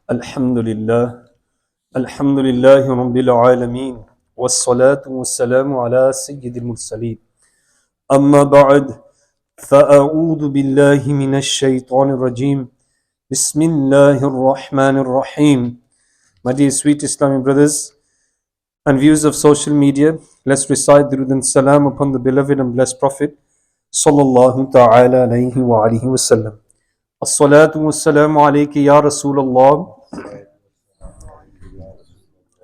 Alhamdulillah, Alhamdulillahi Rabbil Alameen, wassalatu wassalamu ala Sayyidil Mursaleen. Amma ba'd, fa'a'udhu billahi minash shaitanir rajim. Bismillahir Rahmanir Rahim. My dear sweet Islamic brothers and viewers of social media, let's recite Durud and Salam upon the beloved and blessed Prophet Sallallahu Ta'ala alayhi wa alihi wa sallam. As-salatu wassalamu alayki ya Rasulullah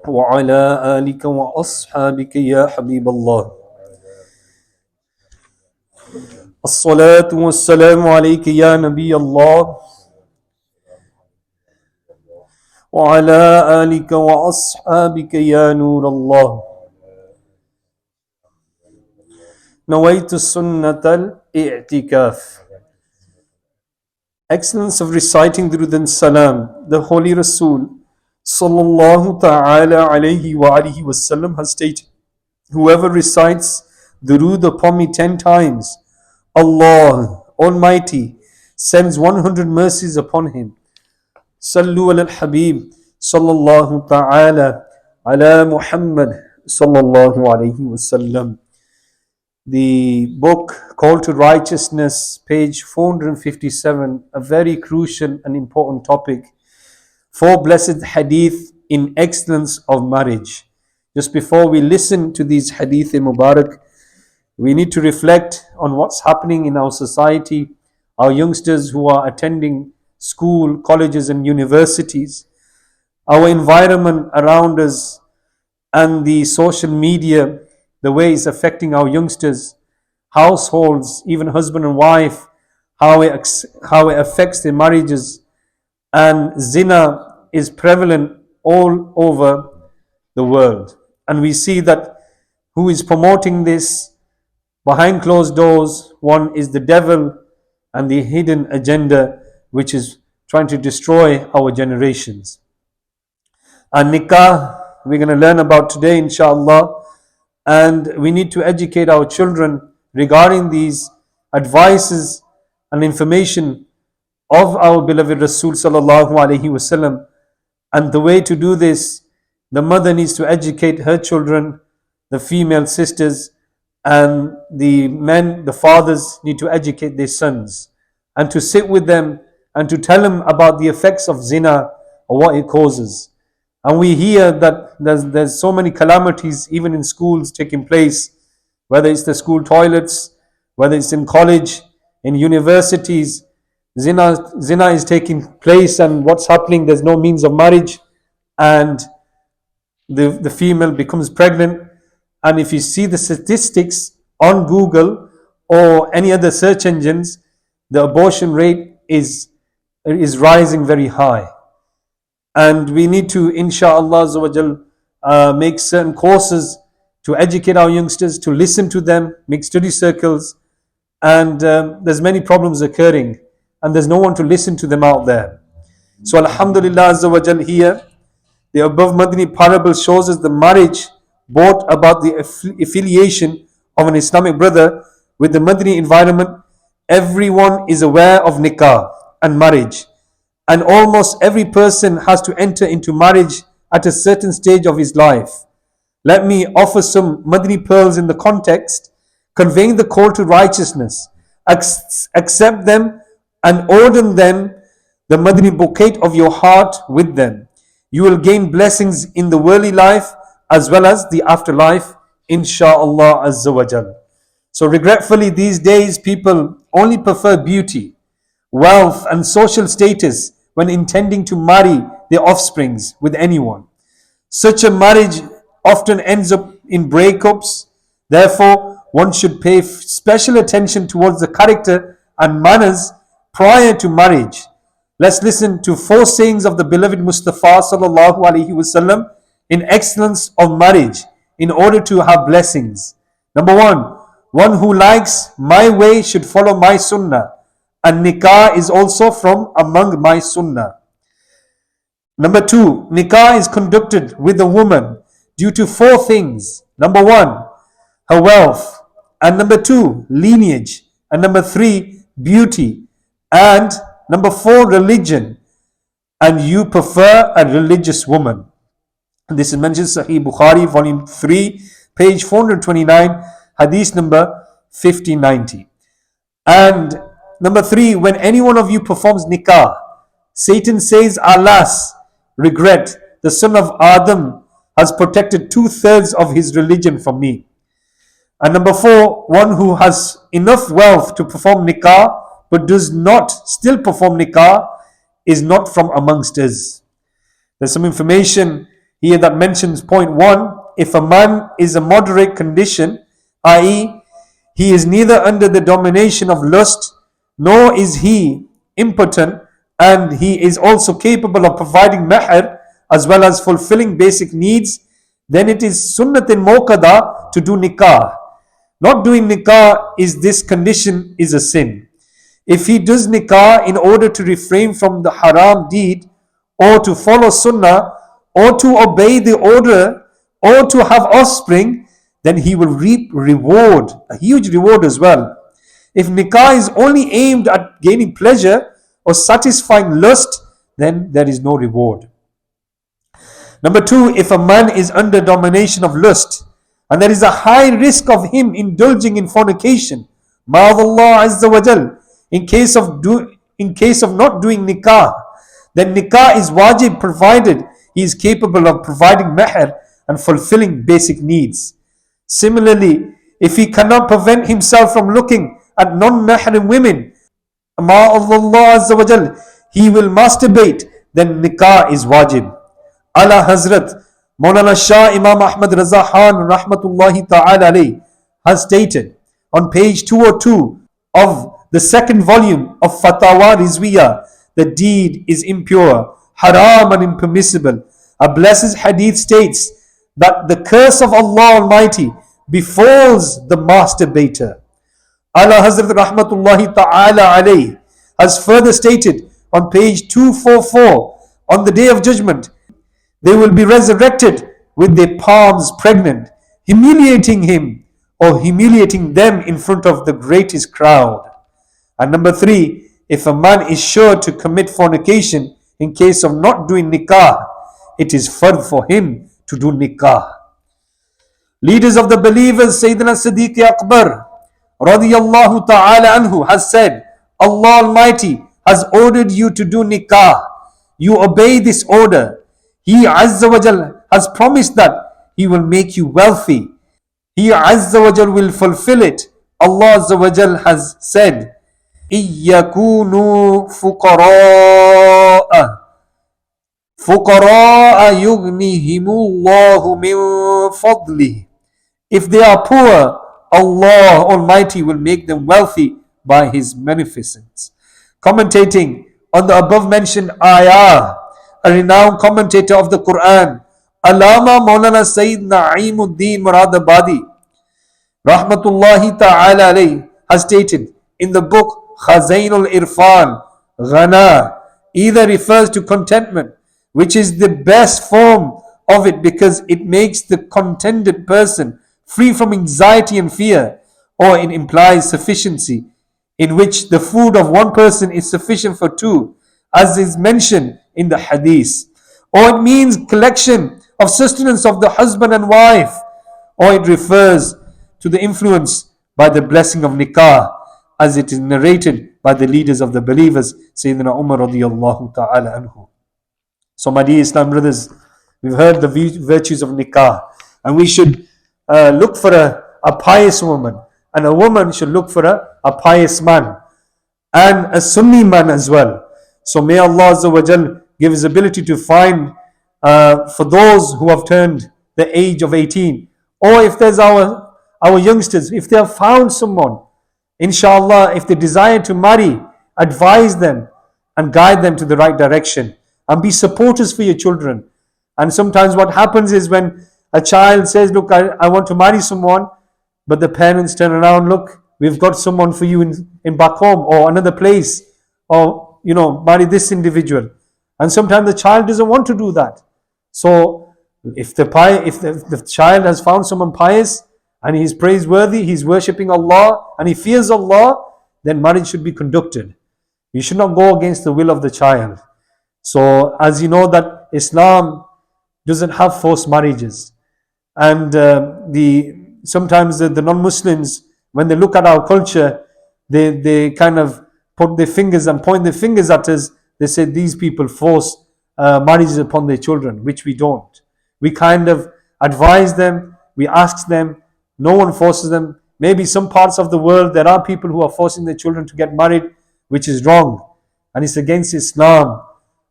وعلى آلك وأصحابك يا حبيب الله الصلاة والسلام عليك يا نبي الله وعلى آلك وأصحابك يا نور الله نويت السنة الاعتكاف. Excellence of reciting Durud and Salam. The Holy Rasul Sallallahu Ta'ala alayhi wa alihi wasallam has stated, whoever recites Durood upon me 10 times, Allah Almighty sends 100 mercies upon him. Sallu ala al-Habib Sallallahu Ta'ala ala Muhammad Sallallahu alayhi wasallam. The book Call to Righteousness, page 457, a very crucial and important topic. 4 blessed hadith in excellence of marriage. Just before we listen to these hadith Mubarak, we need to reflect on what's happening in our society, our youngsters who are attending school, colleges and universities, our environment around us and the social media, the way it's affecting our youngsters, households, even husband and wife, how it affects their marriages. And Zina is prevalent all over the world. And we see that who is promoting this behind closed doors, one is the devil and the hidden agenda which is trying to destroy our generations. And Nikkah, we're going to learn about today inshallah. And we need to educate our children regarding these advices and information of our beloved Rasul Sallallahu Alaihi Wasallam. And the way to do this, the mother needs to educate her children, the female sisters, and the men, the fathers need to educate their sons and to sit with them and to tell them about the effects of zina or what it causes. And we hear that there's so many calamities even in schools taking place, whether it's the school toilets, whether it's in college, in universities. Zina is taking place, and what's happening, there's no means of marriage, and the female becomes pregnant. And if you see the statistics on Google or any other search engines, the abortion rate is rising very high. And we need to, insha'Allah, make certain courses to educate our youngsters, to listen to them, make study circles. And there's many problems occurring, and there's no one to listen to them out there. So Alhamdulillah Azza wa Jal, here, the above Madani parable shows us the marriage brought about the affiliation of an Islamic brother with the Madani environment. Everyone is aware of Nikkah and marriage. And almost every person has to enter into marriage at a certain stage of his life. Let me offer some Madani pearls in the context, conveying the call to righteousness. Accept them and order them, the Madani bouquet of your heart with them. You will gain blessings in the worldly life as well as the afterlife, insha'Allah Azza wa Jal. So regretfully, these days people only prefer beauty, wealth and social status when intending to marry their offsprings with anyone. Such a marriage often ends up in breakups. Therefore, one should pay special attention towards the character and manners prior to marriage. Let's listen to 4 sayings of the beloved Mustafa Sallallahu Alaihi Wasallam in excellence of marriage in order to have blessings. Number 1, one who likes my way should follow my sunnah, and Nikkah is also from among my sunnah. Number 2, Nikkah is conducted with a woman due to 4 things. Number 1, her wealth, and number 2, lineage, and number 3, beauty, and number 4, religion, and you prefer a religious woman. And this is mentioned Sahih Bukhari, volume 3, page 429, hadith number 5090. And number 3, when any one of you performs nikah, Satan says, alas, regret, the son of Adam has protected 2/3 of his religion from me. And number 4, one who has enough wealth to perform nikah but does not still perform nikah is not from amongst us. There's some information here that mentions point 1. If a man is a moderate condition, i.e., he is neither under the domination of lust, nor is he impotent, and he is also capable of providing mahr as well as fulfilling basic needs, then it is sunnatin muqaddah to do nikah. Not doing nikah is this condition is a sin. If he does nikah in order to refrain from the haram deed, or to follow sunnah, or to obey the order, or to have offspring, then he will reap reward, a huge reward as well. If nikah is only aimed at gaining pleasure or satisfying lust, then there is no reward. Number 2, if a man is under domination of lust, and there is a high risk of him indulging in fornication, ma'adallah azza wa jal, in case of not doing nikah, then nikah is wajib provided he is capable of providing mahr and fulfilling basic needs. Similarly, if he cannot prevent himself from looking at non-mahram women, ma'adallah azza wa jal, he will masturbate, then nikah is wajib. Ala Hazrat Maulana Shah Imam Ahmad Raza Khan rahmatullahi ta'ala alayhi has stated on page 202 of the second volume of Fatawa Rizwiya, the deed is impure, haram and impermissible. A blessed hadith states that the curse of Allah Almighty befalls the masturbator. Ala Hazrat rahmatullahi ta'ala alayhi has further stated on page 244, on the day of judgment, they will be resurrected with their palms pregnant, humiliating him or humiliating them in front of the greatest crowd. And number 3, if a man is sure to commit fornication in case of not doing nikah, it is fard for him to do nikah. Leaders of the believers, Sayyidina Siddiq Akbar radiyallahu ta'ala anhu has said, Allah Almighty has ordered you to do nikah. You obey this order. He Azza wa Jal has promised that He will make you wealthy. He Azza wa Jal will fulfill it. Allah Azza wa Jal has said, إِيَّكُونُوا فُقَرَاءَ يُغْنِهِمُ اللَّهُ مِنْ فَضْلِهِ. If they are poor, Allah Almighty will make them wealthy by His beneficence. Commentating on the above mentioned ayah, a renowned commentator of the Quran, Allama Maulana Sayyid Na'imuddin Muradabadi rahmatullahi ta'ala alayhi has stated in the book Khazainul Irfan, Ghana either refers to contentment, which is the best form of it because it makes the contented person free from anxiety and fear, or it implies sufficiency, in which the food of one person is sufficient for two, as is mentioned in the hadith, or it means collection of sustenance of the husband and wife, or it refers to the influence by the blessing of nikah, as it is narrated by the leaders of the believers, Sayyidina Umar radiyallahu ta'ala anhu. So my dear Islam brothers, we've heard the virtues of nikah, and we should look for a pious woman, and a woman should look for a pious man, and a Sunni man as well. So may Allah Azza wa Jal give His ability to find for those who have turned the age of 18, or if there's our youngsters, if they have found someone, inshallah, if they desire to marry, advise them and guide them to the right direction, and be supporters for your children. And sometimes what happens is when a child says, look, I want to marry someone, but the parents turn around, look, we've got someone for you in back home or another place, or marry this individual. And sometimes the child doesn't want to do that. So if the child has found someone pious and he's praiseworthy, he's worshipping Allah and he fears Allah, then marriage should be conducted. You should not go against the will of the child. So as you know that Islam doesn't have forced marriages, and the sometimes the non-Muslims, when they look at our culture, they kind of put their fingers and point their fingers at us. They say these people force marriages upon their children, which we don't. We kind of advise them, we ask them, no one forces them. Maybe some parts of the world there are people who are forcing their children to get married, which is wrong and it's against Islam.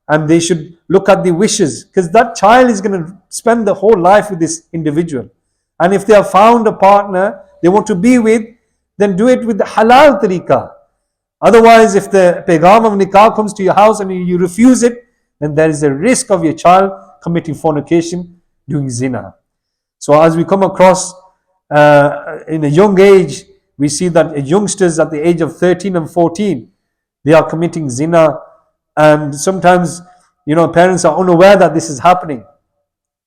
And they should look at the wishes, because that child is going to spend the whole life with this individual. And if they have found a partner they want to be with, then do it with the halal tariqah. Otherwise, if the pegam of nikah comes to your house and you refuse it, then there is a risk of your child committing fornication, doing zina. So as we come across in a young age, we see that youngsters at the age of 13 and 14, they are committing zina. And sometimes, parents are unaware that this is happening.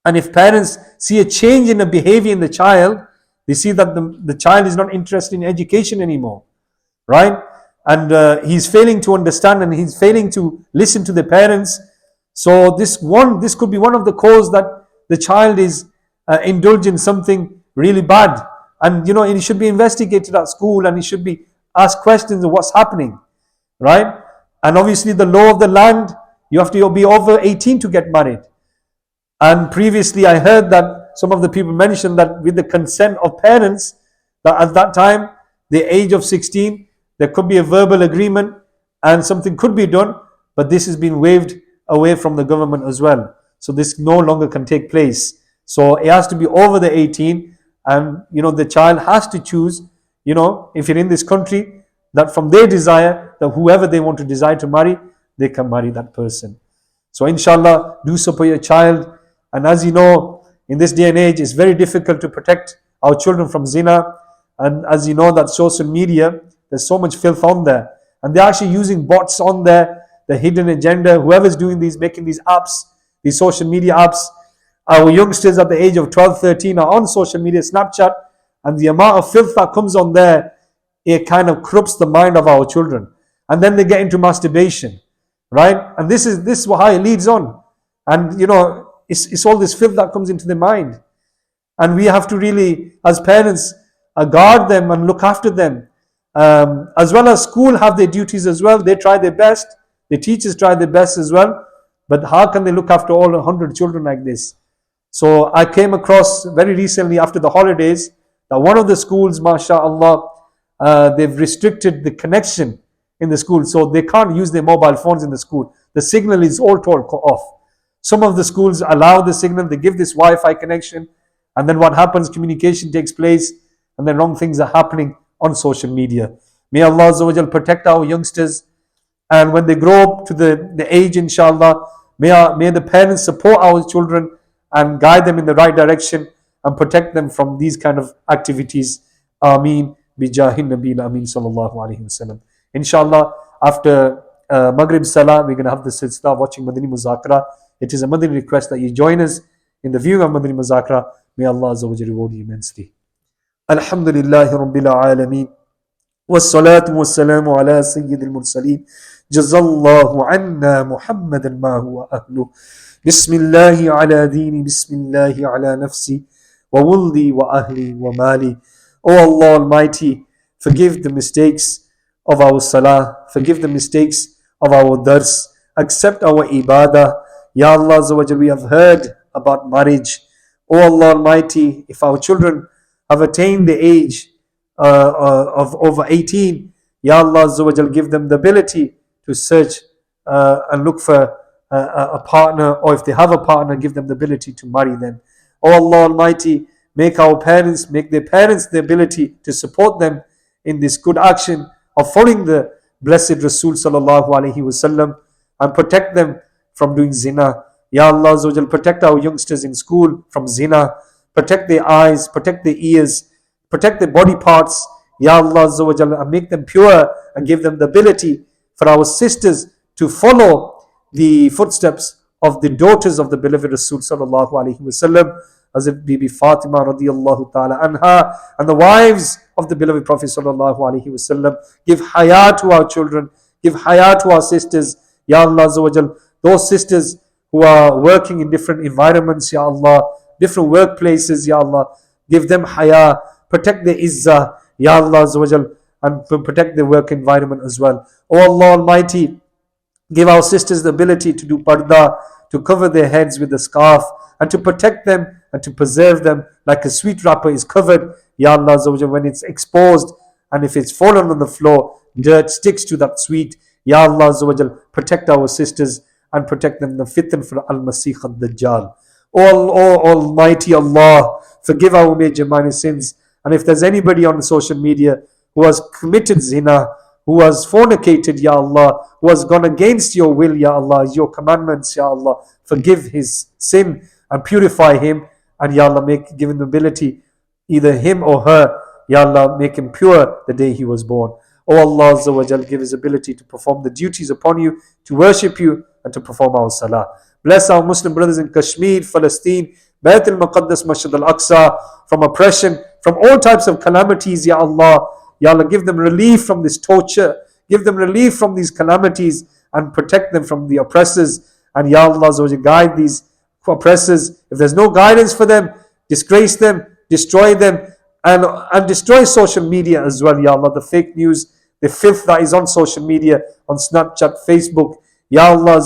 And if parents see a change in the behavior in the child, they see that the child is not interested in education anymore, right? And he's failing to understand and he's failing to listen to the parents. So this could be one of the cause that the child is indulging something really bad. And it should be investigated at school and it should be asked questions of what's happening, right? And obviously the law of the land, you have to be over 18 to get married. And previously I heard that some of the people mentioned that with the consent of parents, that at that time, the age of 16, there could be a verbal agreement and something could be done, but this has been waived away from the government as well. So this no longer can take place. So it has to be over the 18, and the child has to choose, if you're in this country, that from their desire, that whoever they want to desire to marry, they can marry that person. So inshallah, do support your child. And as you know, in this day and age, it's very difficult to protect our children from zina. And as you know that social media, there's so much filth on there. And they're actually using bots on there, the hidden agenda, whoever's doing these, making these apps, these social media apps. Our youngsters at the age of 12, 13 are on social media, Snapchat, and the amount of filth that comes on there, it kind of corrupts the mind of our children. And then they get into masturbation, right? And this is how it leads on. And it's all this filth that comes into the mind. And we have to really, as parents, guard them and look after them. As well as school have their duties as well. They try their best. The teachers try their best as well. But how can they look after all 100 children like this? So I came across very recently after the holidays that one of the schools, mashallah, they've restricted the connection in the school. So they can't use their mobile phones in the school. The signal is all cut off. Some of the schools allow the signal. They give this Wi-Fi connection. And then what happens, communication takes place. And then wrong things are happening on social media. May Allah Azza wa Jal protect our youngsters. And when they grow up to the age, inshallah, may the parents support our children and guide them in the right direction and protect them from these kind of activities. Ameen. Bijahin Nabil Ameen Sallallahu Alaihi Wasallam. Inshallah, after Maghrib Salah, we're going to have the silsila watching Madani Muzakara. It is a Madani request that you join us in the viewing of Madani Muzakara. May Allah Azza wa Jalla reward you immensely. Alhamdulillahi Rabbil Alameen. والصلاة والسلام على سيد المرسلين جزا الله عنا محمدا ما هو أهله بسم الله على ديني بسم الله على نفسي وولدي وأهلي ومالي. O Allah Almighty, forgive the mistakes of our salah, forgive the mistakes of our dars, accept our ibadah. Ya Allah Azza wa Jalla, we have heard about marriage. O Allah Almighty, if our children have attained the age of over 18, Ya Allah Azza wa Jal, give them the ability to search and look for a partner, or if they have a partner, give them the ability to marry them. O Allah Almighty, make their parents the ability to support them in this good action of following the blessed Rasul Sallallahu Alaihi Wasallam, and protect them from doing zina. Ya Allah Azza wa Jal, protect our youngsters in school from zina, protect their eyes, protect their ears, protect their body parts, Ya Allah Azza wa Jalla, and make them pure and give them the ability for our sisters to follow the footsteps of the daughters of the beloved Rasul Sallallahu Alaihi Wasallam, as if Bibi Fatima radiyallahu ta'ala anha, and the wives of the beloved Prophet Sallallahu Alaihi Wasallam. Give haya to our children, give haya to our sisters. Ya Allah Azza wa Jalla, those sisters who are working in different environments, Ya Allah, different workplaces, Ya Allah, give them haya, protect their izzah, Ya Allah Azza wa Jal, and protect their work environment as well. Oh Allah Almighty, give our sisters the ability to do parda, to cover their heads with a scarf, and to protect them and to preserve them like a sweet wrapper is covered, Ya Allah Azza wa Jal, when it's exposed, and if it's fallen on the floor, dirt sticks to that sweet. Ya Allah Azza wa Jal, protect our sisters and protect them the fitan for Al-Masih al-Dajjal. Oh Almighty Allah, forgive our major minor sins. And if there's anybody on social media who has committed zina, who has fornicated, Ya Allah, who has gone against your will, Ya Allah, your commandments, Ya Allah, forgive his sin and purify him, and Ya Allah, give him the ability, either him or her, Ya Allah, make him pure the day he was born. Oh Allah Azza wa Jal, give his ability to perform the duties upon you, to worship you, and to perform our salah. Bless our Muslim brothers in Kashmir, Palestine, Bayt al-Muqaddas, Masjid al-Aqsa, from oppression, from all types of calamities, Ya Allah. Ya Allah, give them relief from this torture, give them relief from these calamities, and protect them from the oppressors. And Ya Allah, guide these oppressors. If there's no guidance for them, disgrace them, destroy them, and destroy social media as well, Ya Allah. The fake news, the filth that is on social media, on Snapchat, Facebook. Ya Allah,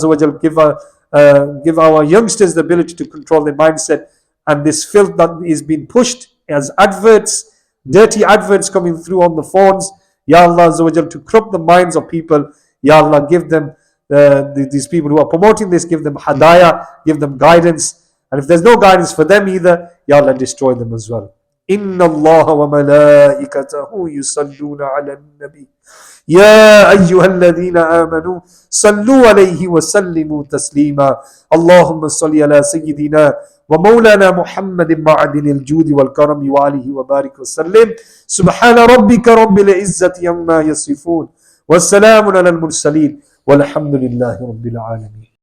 give our youngsters the ability to control their mindset. And this filth that is being pushed as adverts, dirty adverts coming through on the phones, Ya Allah, to corrupt the minds of people. Ya Allah, give them, these people who are promoting this, give them hadayah, give them guidance. And if there's no guidance for them either, Ya Allah, destroy them as well. إن الله وملائكته يصلون على النبي يا أيها الذين آمنوا صلوا عليه وسلموا تسليما اللهم صل على سيدنا ومولانا محمد معدن الجود والكرم وآله وبارك وسلم سبحان ربك رب العزة عما يصفون والسلام على المرسلين والحمد لله رب العالمين.